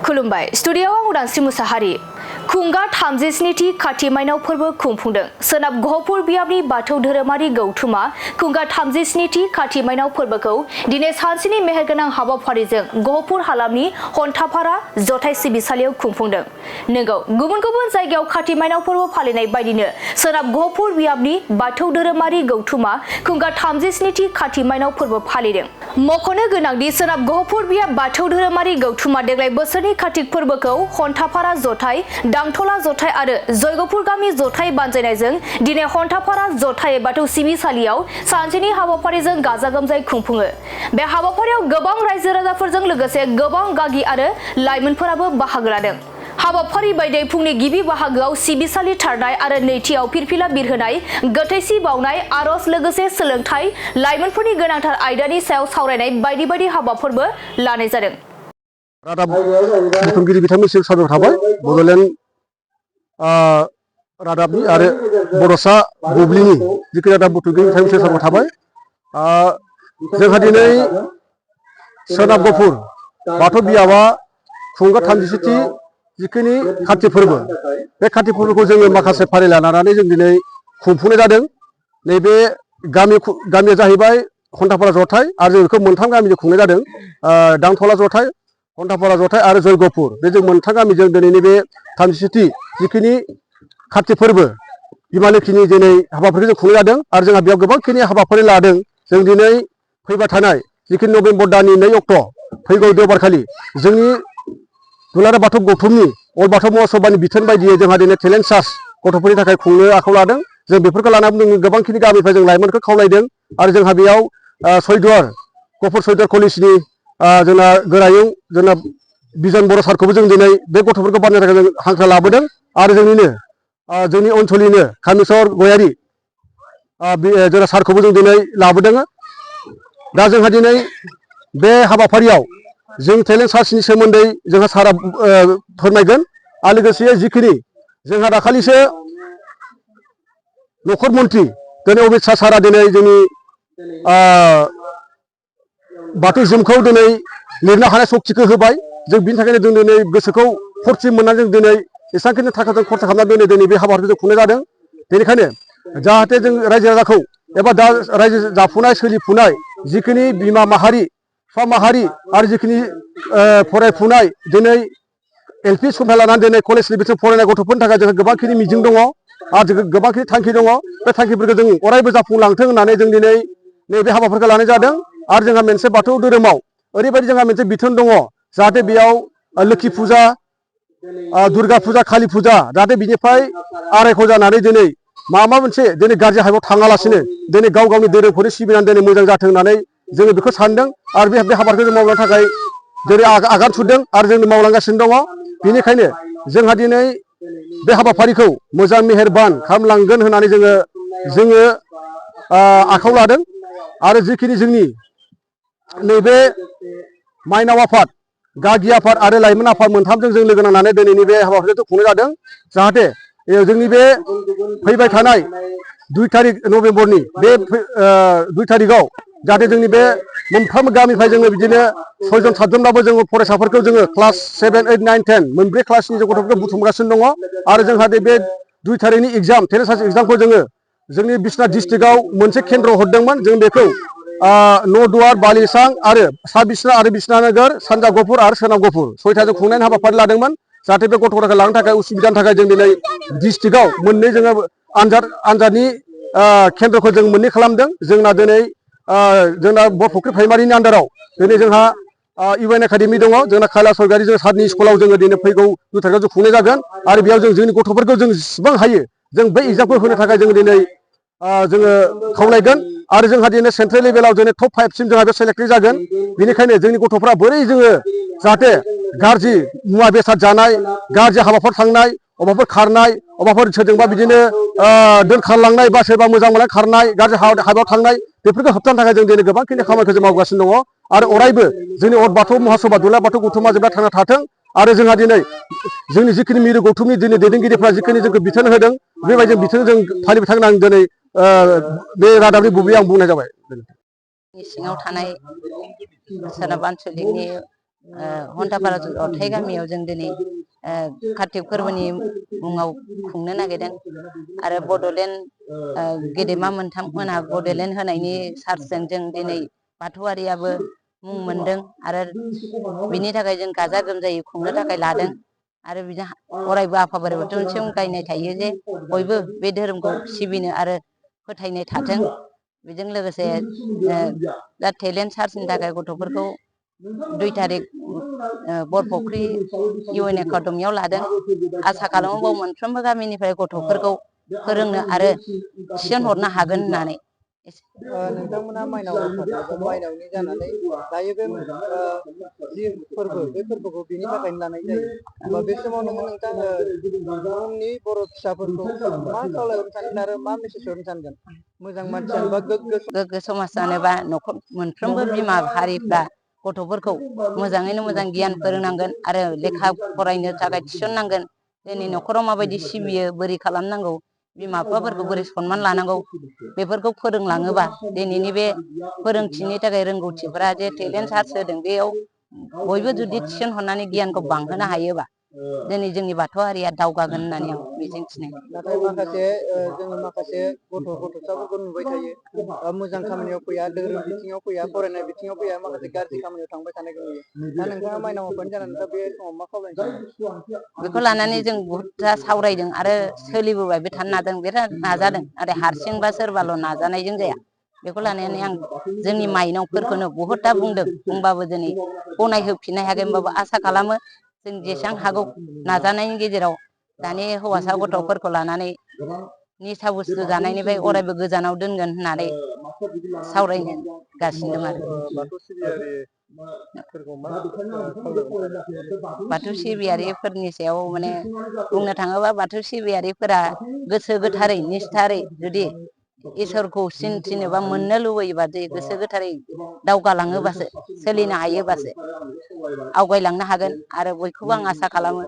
खुलुमबाय स्टुडियोआव आं उदांस्रि मुसाहारि खुंगा 37थि खाथि माइनाव फोरबो खुंफुंदों सोनाब गहपुर बियाबनि बाथौ धोरोमारि गौथुमा खुंगा 37थि खाथि माइनाव फोरबोखौ दिनै सानसेनि मेहेरगोनां हाबाफारिजों गहपुर हालामनि हन्थाफारा जथाइ सिबिसालियाव खुंफुंदों। नोंगौ गुबुन गुबुन जायगायाव खाथि माइनाव फोरबो फालिनाय बायदिनो सोनाब गहपुर बियाबनि बाथौ धोरोमारि गौथुमा खुंगा 37थि खाथि माइनाव फोरबो फालिदों। मख'नो गोनांदि सोनाब गहपुर बियाब बाथौ धोरोमारि गौथुमा देग्लाय बोसोरनि कार्तिक फोरबोखौ हन्थाफारा जथाइ दांथला जथाइ आरो जयगपुर गामि जथाइ बानजायनायजों दिनै हन्थाफारा जथाइ बाथौ सिबिसालियाव सानसेनि हाबाफारिजों गाजा गोमजायै खुंफुङो। बे हाबाफारियाव गोबां रायजो राजाफोरजों लोगोसे गोबां गागि आरो लाइमोनफोराबो बाहागो लादों। हाबाफारि बायदियै फुंनि गिबि बाहागोआव सिबिसालि थारनाय आरो नैथियाव फिरफिला बिरहोनाय गोथैसि बावनाय आरज लोगोसे सोलोंथाइ लाइमोनफोरनि गोनांथार आयदानि सायाव सावरायनाय बायदि बायदि हाबाफोरबो लानाय जादों। रादाब बुथुमगिरि बिथांमोननिसिम साबायखर थाबाय बड'लेण्ड रादाबनि आरो बड'सा बुब्लिनि जिखि रादाब बुथुमगिरि बिथांमोननिसिम साबायखर थाबाय। जोंहा दिनै सोनाब गहपुर बाथौ बियाबा खुंगा 37थि जिखिनि खाथि फोरबो बे खाथि फोरबोखौ जोङो माखासे फारिलाइ लानानै जों दिनै खुंफुंनाय जादों। नैबे गामिया जाहैबाय हन्थाफारा जथाइ आरो जों बेखौ मोनथाम गामिजों खुंनाय जादों। दांथला जथाइ हन्थाफारा जथाइ आरो जयगपुर बे जों मोनथाम गामिजों दिनैनि बे 37थि जिखिनि खाथि फोरबो बिमा लोखिनि दिनै हाबाफारिखौ जों खुंनाय जादों आरो जोंहा बेयाव गोबांखिनि हाबाफारि लादों। जों दिनै फैबाय थानाय जिखिनि नभेम्बर दाननि 2 अक्ट' फैगौ देवबारखालि जोंनि दुलाराय बाथौ गौथुमनि अल बाथौ महासभानि बिथोन बायदियै जोंहा दिनै टेलेन्ट सार्च गथ'फोरनि थाखाय खुंनो आखायाव लादों। जों बेफोरखौ लानानै जों गोबांखिनि गामिनिफ्राय जों लाइमोनखौ खावलायदों आरो जोंहा बेयाव सयदुवार गहपुर सयदुवार कलेजनि जोंना गोरायुं जोंना बिजन बर' सारखौबो जों दिनै बे गथ'फोरखौ बाननो थाखाय जों हांख्राय लाबोदों आरो जोंनि ओनसोलनिनो कामेस्वर गयारि जोंना सारखौबो जों दिनै लाबोदों। दा जोंहा दिनै बे हाबाफारियाव जों टेलेन्ट सार्चनि सोमोन्दै जोंहा सारा फोरमायगोन आरो लोगोसे जिखिनि जोंहा दाखालिसो नखर मन्थ्रि दिनै अमित शाह सारा दिनै जोंनि बाथौ जिमखौ दिनै लिरनो हानाय सक्तिखौ होबाय। जों बिनि थाखायनो जों दिनै गोसोखौ फुरथि मोननानै जों दिनै एसेबांखिनि थाखाजों खरसा खालामनानै दिनै बे हाबाफारिखौ जों खुंनाय जादों। बेनिखायनो जाहाथे जों रायजो राजाखौ एबा दा रायजो जाफुनाय सोलिफुनाय जिखिनि बिमा माहारि बिफा माहारि आरो जिखिनि फरायफुनाय दिनै LP स्कुलनिफ्राय लानानै दिनै कलेज लेभेलसिम फरायनाय गथ'फोरनि थाखाय जोंहा गोबांखिनि मिजिं दङ आरो गोबांखिनि थांखि दङ। बे थांखिफोरखौ जों अरायबो जाफुंलांथों होननानै जों दिनै नैबे हाबाफारिखौ लानाय जादों। आरो जोंहा मोनसे बाथौ धोरोमाव ओरैबायदि जोंहा मोनसे बिथोन दङ जाहाथे बेयाव लोखि फुजा दुर्गा फुजा कालि फुजा जाहाथे बिनिफ्राय आरायख' जानानै दिनै माबा मोनसे दिनै गाज्रि हाबायाव थाङालासिनो दिनै गाव गावनि धोरोमखौनो सिबिनानै दिनै मोजां जाथों होननानै जोङो बेखौ सानदों आरो बे हाबाखौ जों मावनो थाखाय दिनै आगान सुरदों आरो जों मावलांगासिनो दङ। बेनिखायनो जोंहा दिनै बे हाबाफारिखौ मोजां मेहेरबान खालामलांगोन होननानै जोङो आखायाव लादों आरो जिखिनि जोंनि नैबे माइनाव आफाद गागि आफाद आरो लाइमोन आफाद मोनथामजों जों लोगो नांनानै दिनैनि बे हाबाफारिखौ खुंनाय जादों। जाहाथे जोंनि बे फैबाय थानाय 2 तारिख नभेम्बरनि बे 2 तारिखआव जाहाथे जोंनि बे मोनफ्रोमबो गामिनिफ्राय जोङो बिदिनो 6 जन 7 जनब्लाबो जोङो फरायसाफोरखौ जोङो क्लास 7, 8, 9, 10 मोनब्रै क्लासनि जों गथ'फोरखौ बुथुमगासिनो दङ आरो जोंहा बे 2 तारिखनि एग्जाम टेलेन्ट सार्च एग्जामखौ जोङो जोंनि बिश्वनाथ डिस्ट्रिक्टआव मोनसे केन्द्र हरदोंमोन। जों बेखौ न'दुवार बालिसां आरो सा बिश्वनाथ आरो बिश्वनाथनगर सानजा गहपुर आरो सोनाब गहपुर 6थाजों खुंनायनि हाबाफारि लादोंमोन। जाहाथे बे गथ'फोरखौ लांनो थाखाय उसुबिदानि थाखाय जों दिनै डिस्ट्रिक्टआव मोननै जोङो आनजादनि केन्द्रखौ जों मोननै खालामदों। जोंना दिनै जोंना बरफुख्रि प्राइमारिनि आन्दाराव दिनै जोंहा UN एकाडेमि दङ। जोंना खायला सरकारि जों सारनि स्कुलाव जोङो दिनै फैगौ 2 तारिखआव जों खुंनाय जागोन आरो बेयाव जों जोंनि गथ'फोरखौ जों जेसेबां हायो जों बै एग्जामखौ होनो थाखाय जों दिनै जोङो खावलायगोन आरो जोंहा दिनै सेन्ट्रेल लेभेलाव दिनै टप 5 सिम जोंहा बे सेलेक्टेड जागोन। बेनिखायनो जोंनि गथ'फ्रा बोरै जोङो जाहाथे गाज्रि मुवा बेसाद जानाय गाज्रि हाबाफोर थांनाय अबाफोर खारनाय अबाफोर सोरजोंबा बिदिनो दोनखारलांनाय बा सोरबा मोजां मोननाय खारनाय गाज्रि हाबायाव थांनाय बेफोरखौ होबथानो थाखाय जों दिनै गोबांखिनि खामानिखौ जों मावगासिनो दङ आरो अरायबो जोंनि बाथौ महासभा दुलाराय बाथौ गौथुमा जेब्ला थांना थाथों आरो जोंहा दिनै जोंनि जिखिनि मिरु गौथुमनि दिनै दैदेनगिरिफ्रा जिखिनि जोंखौ बिथोन होदों बेबायदि बिथोन जों फालिबाय थागोन। आं दिनै बे रादाबनि बुब्लियाव आं बुंनाय जाबाय। सिङाव थानाय सोनाब आन्चलिकनि हन्टापारा जथाइ गामियाव जों दिनै कार्तिक फोरबोनि मुङाव खुंनो नागिरदों आरो बड'लेण्ड गेदेमा मोनथाममोनहा बड'लेण्ड होनायनि सार्सजों जों दिनै बाथौआरियाबो मुं मोनदों आरो बिनि थाखाय जों गाजा गोमजायै खुंनो थाखाय लादों आरो बिदिनो अरायबो आफा बोराइ बाथौनिसिम गायनाय थायो जे बयबो बे धोरोमखौ सिबिनो आरो फोथायनाय थाथों। बेजों लोगोसे दा टेलेन्ट सार्चनि थाखाय गथ'फोरखौ 2 तारिख बरफुख्रि UN एकाडेमियाव लादों। आसा खालामो बाव मोनफ्रोमबो गामिनिफ्राय गथ'फोरखौ फोरोंनो आरो थिसनहरनो हागोन होननानै। नोंथांमोना माइनाव माइनावनि जानानै दायो बे जि फोरबो बे फोरबोखौ बिनि थाखायनो लानाय जायो। बे समाव नोंथां उननि बर' फिसाफोरखौ मा खावलायहरनो सानगोन आरो मा मेसेज हरनो सानगोन? मोजां मानसि जानोबा गोग्गो समाज जानोबा न'खर मोनफ्रोमबो बिमा हारिफ्रा गथ'फोरखौ मोजाङैनो मोजां गियान फोरोंनांगोन आरो लेखा फरायनो थाखाय थिसननांगोन। जोंनि न'खराव माबायदि सिबियो बोरै खालामनांगौ बिमा बिफाफोरखौ बोरै सनमान लानांगौ बेफोरखौ फोरोंलाङोबा दिनैनि बे फोरोंथिनि थाखाय रोंगौथिफोरा जे टेलेन्ट सार्च होदों बेयाव बयबो जुदि थिसनहरनानै गियानखौ बांहोनो हायोबा दिनै जोंनि बाथौ हारिया दावगागोन होननानै आं मिजिंथिनाय। नाथाय माखासे जोङो माखासे गथ'साफोरखौ नुबाय थायो मोजां खामानियाव फैया, धोरोम बिथिङाव फैया, फरायनाय बिथिङाव फैया, माखासे गाज्रि खामानियाव थांबाय थानायखौ नुयो। दा नोंथाङा माइनाव आफानि जानानै दा बे समाव मा खावलायनो सानो? बेखौ लानानै जों बहुदथा सावरायदों आरो सोलिबोबायबो थानो बिराद नाजादों आरो हारसिंबा सोरबाल' नाजानायजों जाया। बेखौ लानानै आं जोंनि माइनावफोरखौनो बहुदथा बुंदों, बुंबाबो दिनै गनायहोफिननो हायाखै। होमबाबो आसा खालामो जों जेसेबां हागौ नाजानायनि गेजेराव दानि हौवासा गथ'फोरखौ लानानै निसा बुस्थु जानायनिफ्राय अरायबो गोजानाव दोनगोन होननानै सावरायगासिनो दं आरो। बाथौ सिबियारिफोरखौ मा बाथौ सिबियारिफोरनि सायाव माने बुंनो थाङोबा बाथौ सिबियारिफोरा गोसो गोथारै निस्थारै जुदि इसोरखौ सिनथिनोबा मोननो लुबैयोबा जे गोसो गोथारै दावगालाङोबासो सोलिनो हायोबासो आवगायलांनो हागोन आरो बयखौबो आं आसा खालामो